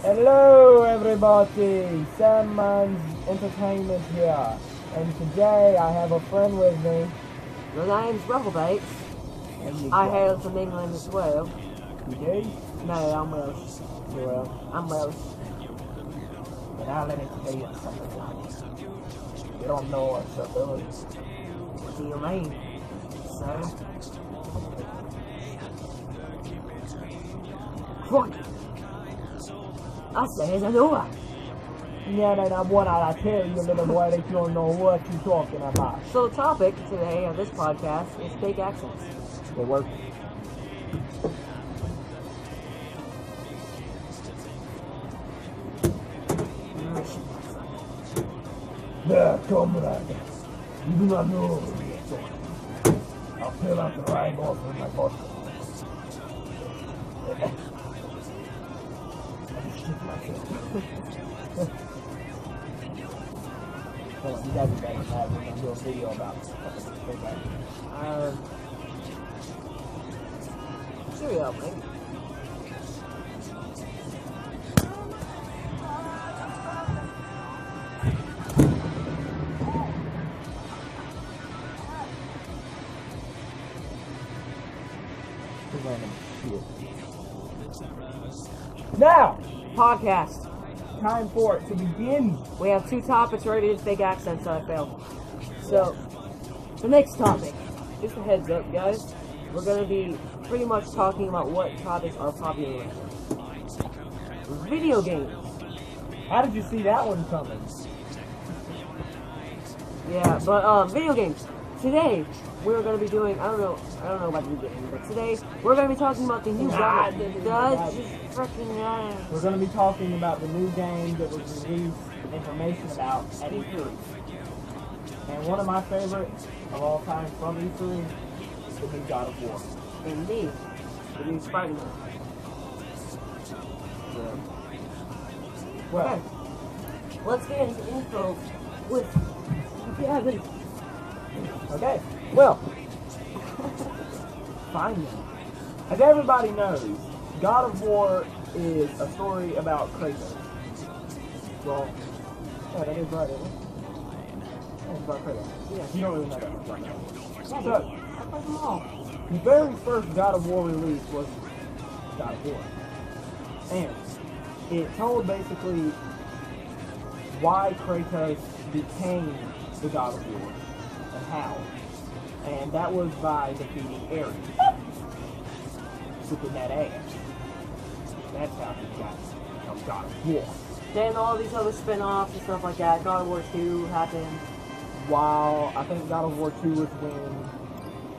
Hello everybody, Sandz Entertainment here, and today I have a friend with me. My name's Rufflebaits. I hail from England as well. You do? No, I'm Welsh. You will. I'm Welsh. But now let me tell you something like this. You don't know what's ability. What do you mean, sir? What? I said I know it. Yeah, then I'm one out. I tell you, little boy, that you don't know what you're talking about. So the topic today of this podcast is fake accents. They work. There, comrade. You do not know what you're talking about. I'll fill out the right off with my vodka. Hold on, you guys are better than that. We're going to do a video about fake accents. Sure you help, mate. Now, Podcast. time for it to begin. We have two topics related to fake accents that I failed. So, the next topic, just a heads up, guys. We're going to be pretty much talking about what topics are popular right now. Video games. How did you see that one coming? Yeah, but video games. Today we're gonna be doing I don't know about the new game, but today we're gonna be talking about the new game. We're going to be talking about the new game that was released information about at E3. And one of my favorites of all time from E3 is the new God of War. Indeed, the new Spider-Man. Well, Okay, let's get into info with Gavin. okay. Well, finally, as everybody knows, God of War is a story about Kratos. Well, yeah, that is right, isn't it? It's about Kratos. Yeah. You don't really know that much right now. So, So, I played them all. the very first God of War release was God of War. And it told basically why Kratos became the God of War and how. And that was by defeating Ares. Whooping that ass. That's how he got become God of War. Then all these other spin-offs and stuff like that. God of War 2 happened. While I think God of War 2 was when...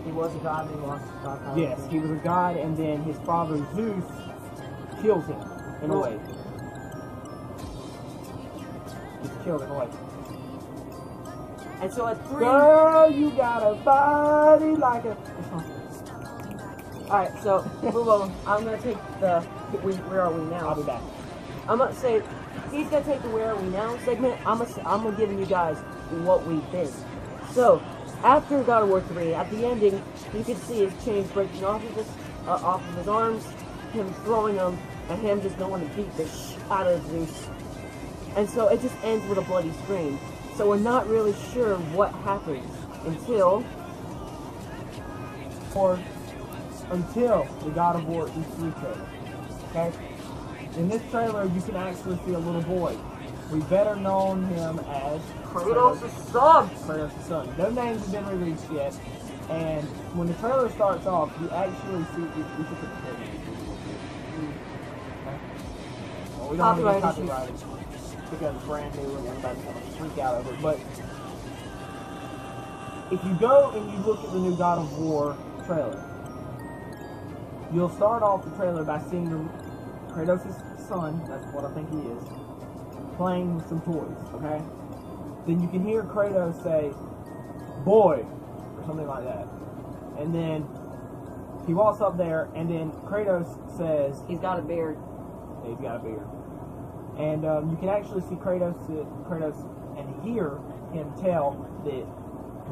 He was a god and he lost his god. Yes, he was a god, and then his father Zeus kills him in a way. He's killed in a way. And so at 3... Girl, you got a body like a... Alright, so move on. I'm gonna take the where are we now? I'll be back. I'm gonna say he's gonna take the where are we now segment. I'm gonna give you guys what we think. So after God of War 3, at the ending, you can see his chains breaking off of his arms, him throwing them, and him just going to beat the shit out of Zeus. And so it just ends with a bloody scream. So we're not really sure what happens until the God of War E3 trailer. Okay? In this trailer, you can actually see a little boy. We better known him as Kratos' son. Kratos' son. No names have been released yet. And when the trailer starts off, you actually see... We should put the trailer. Okay? Well, we don't want to get copyrighted because it's brand new and everybody's going to freak out over it. But if you go and you look at the new God of War trailer, you'll start off the trailer by seeing Kratos' son, that's what I think he is, playing with some toys, okay? Then you can hear Kratos say, boy, or something like that. And then he walks up there, and then Kratos says... He's got a beard. Yeah, he's got a beard. And you can actually see Kratos and hear him tell that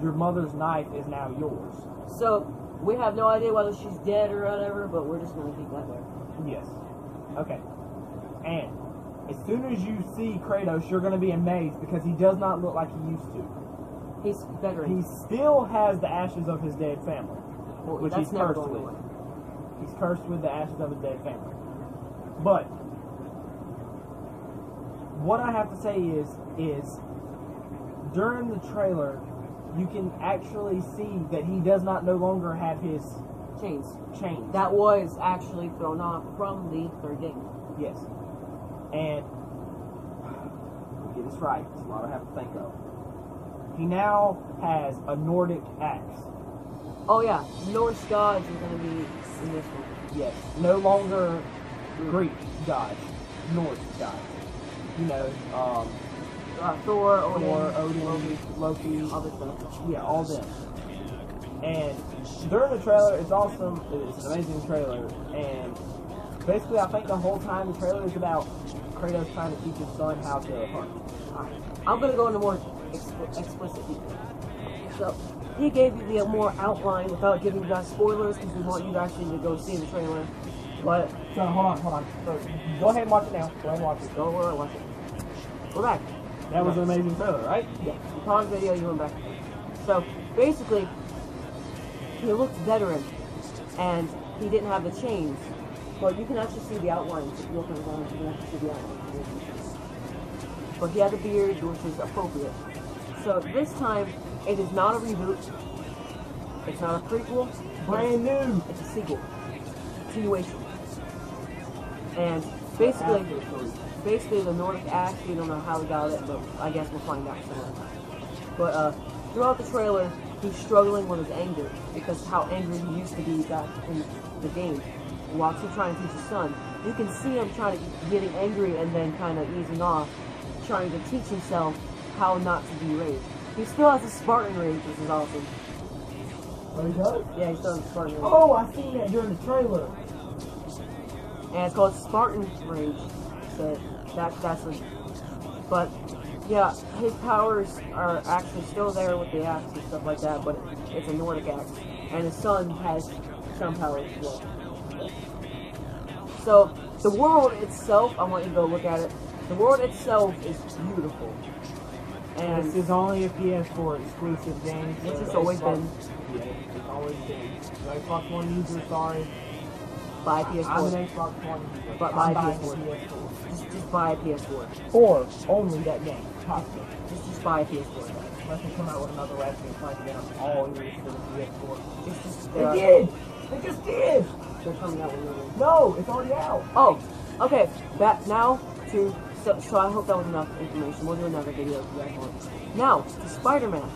your mother's knife is now yours. So, we have no idea whether she's dead or whatever, but we're just going to keep that there. Yes. Okay. And As soon as you see Kratos, you're going to be amazed because he does not look like he used to. He's better. He still has the ashes of his dead family, which that's he's never cursed going with. away. He's cursed with the ashes of his dead family. But what I have to say is during the trailer, you can actually see that he does not no longer have his Chains. chains. That was actually thrown off from the third game. Yes. And get this right. That's a lot I have to think of. He now has a Nordic axe. Oh yeah, Norse gods are going to be in this one. Yes. No longer Greek gods. Norse gods. You know, Thor, Odin, Loki, other stuff. yeah, all them. And during the trailer, it's awesome. It's an amazing trailer. And basically, I think the whole time the trailer is about Kratos trying to teach his son how to hunt. Alright, I'm going to go into more explicit detail. So, he gave you the more outline without giving you guys spoilers because we want you guys to go see the trailer. But, So, hold on. So, go ahead and watch it now. Go ahead and watch it. don't worry, watch it. We're back. That was an amazing trailer, right? Yeah, you paused the video, you went back. So, basically, he looks veteran, and he didn't have the chains, but you can actually see the outlines. If you look at his arms, you can actually see the outlines. But he had a beard, which is appropriate. So, this time, it is not a reboot. It's not a prequel. Brand new. It's a sequel. Continuation. And basically the Nordic axe, we don't know how he got it, but I guess we'll find out soon. But throughout the trailer, he's struggling with his anger because of how angry he used to be back in the game. While he's trying to teach his son, you can see him getting angry and then kind of easing off, trying to teach himself how not to be raged. He still has a Spartan rage, which is awesome. Oh, he does? Yeah, he still has a Spartan rage. Oh, I seen that during the trailer. And it's called Spartan Rage. So that's a. But yeah, his powers are actually still there with the axe and stuff like that. But it's a Nordic axe, and his son has some powers as well. So the world itself, I want you to go look at it. The world itself is beautiful. And this is only a PS4 exclusive game. Which it's always been. Yeah, it's always been. Xbox One user, sorry. Buy a PS4. I'm an Xbox One user. But I'm buy a buying PS4. Just buy a PS4. Or only that game. Possibly. Just buy a PS4. Unless they come out with another Ratchet and Clank game, I'm all ears for the PS4. It's just, They did! They just did! They're coming out with a new one. No, it's already out. Oh, okay. Back now to so I hope that was enough information. We'll do another video if you guys want. Now to Spider-Man.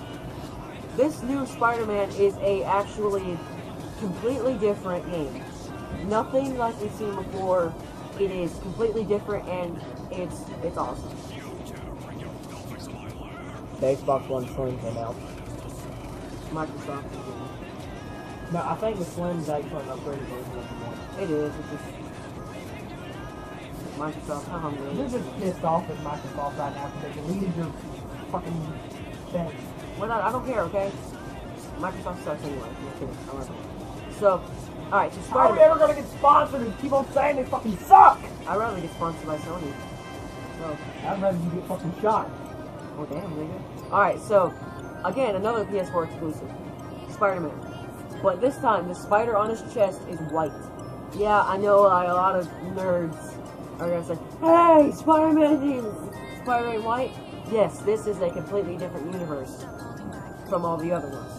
This new Spider-Man is a actually completely different game. Nothing like we've seen before. It is completely different and it's awesome. The Xbox One Slim came out. Microsoft. No, I think the Slim's actually an upgraded version of the one. It is. It's just Microsoft. How hungry? You're just pissed off at Microsoft right now because they deleted your fucking thing. Well, I don't care, okay? Microsoft sucks anyway. I'm kidding. I love it. So, alright, so How are we Spider-Man. ever gonna get sponsored and keep on saying they fucking suck? I'd rather get sponsored by Sony. So, I'd rather you get fucking shot. oh damn, nigga. Alright, so, again, another PS4 exclusive. Spider-Man. But this time, the spider on his chest is white. Yeah, I know a lot of nerds are gonna say, hey, Spider-Man white? Yes, this is a completely different universe from all the other ones.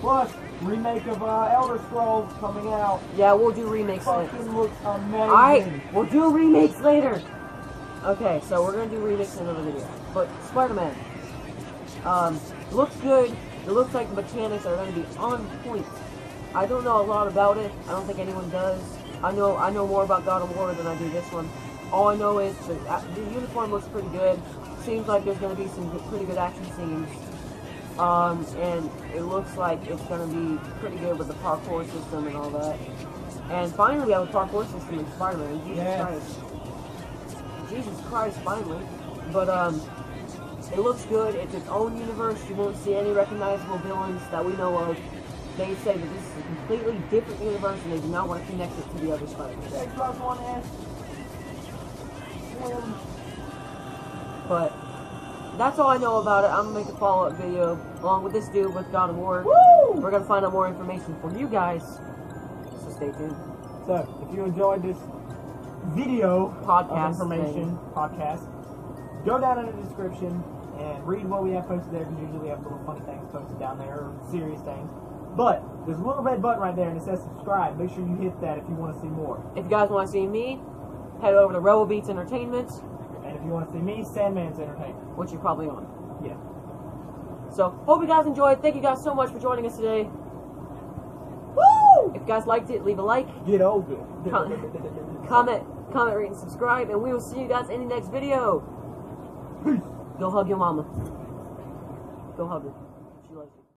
Plus, remake of Elder Scrolls coming out. Yeah, we'll do remakes later. Fucking looks amazing. Alright, we'll do remakes later. Okay, so we're gonna do remakes in another video. But Spider-Man, looks good. It looks like the mechanics are gonna be on point. I don't know a lot about it. I don't think anyone does. I know more about God of War than I do this one. All I know is the uniform looks pretty good. Seems like there's gonna be some pretty good action scenes. And it looks like it's gonna be pretty good with the parkour system and all that. And finally, we have a parkour system in Spider-Man. Jesus Christ. Jesus Christ, finally. But, it looks good. It's its own universe. You won't see any recognizable villains that we know of. They say that this is a completely different universe and they do not want to connect it to the other Spider-Man. Xbox One S. Slim. But that's all I know about it. I'm gonna make a follow-up video along with this dude with God of War. Woo! We're gonna find out more information from you guys. So stay tuned. So, if you enjoyed this video Podcast of information, podcast, go down in the description and read what we have posted there, because usually we have little funny things posted down there, or serious things. But, there's a little red button right there and it says subscribe. Make sure you hit that if you want to see more. If you guys want to see me, head over to Rebel Beats Entertainment. And if you want to see me, Sandman's Entertainment. Which you're probably on. Yeah. So, hope you guys enjoyed. Thank you guys so much for joining us today. Woo! If you guys liked it, leave a like. Get over it. Comment, rate, and subscribe. And we will see you guys in the next video. Peace. Go hug your mama. Go hug her.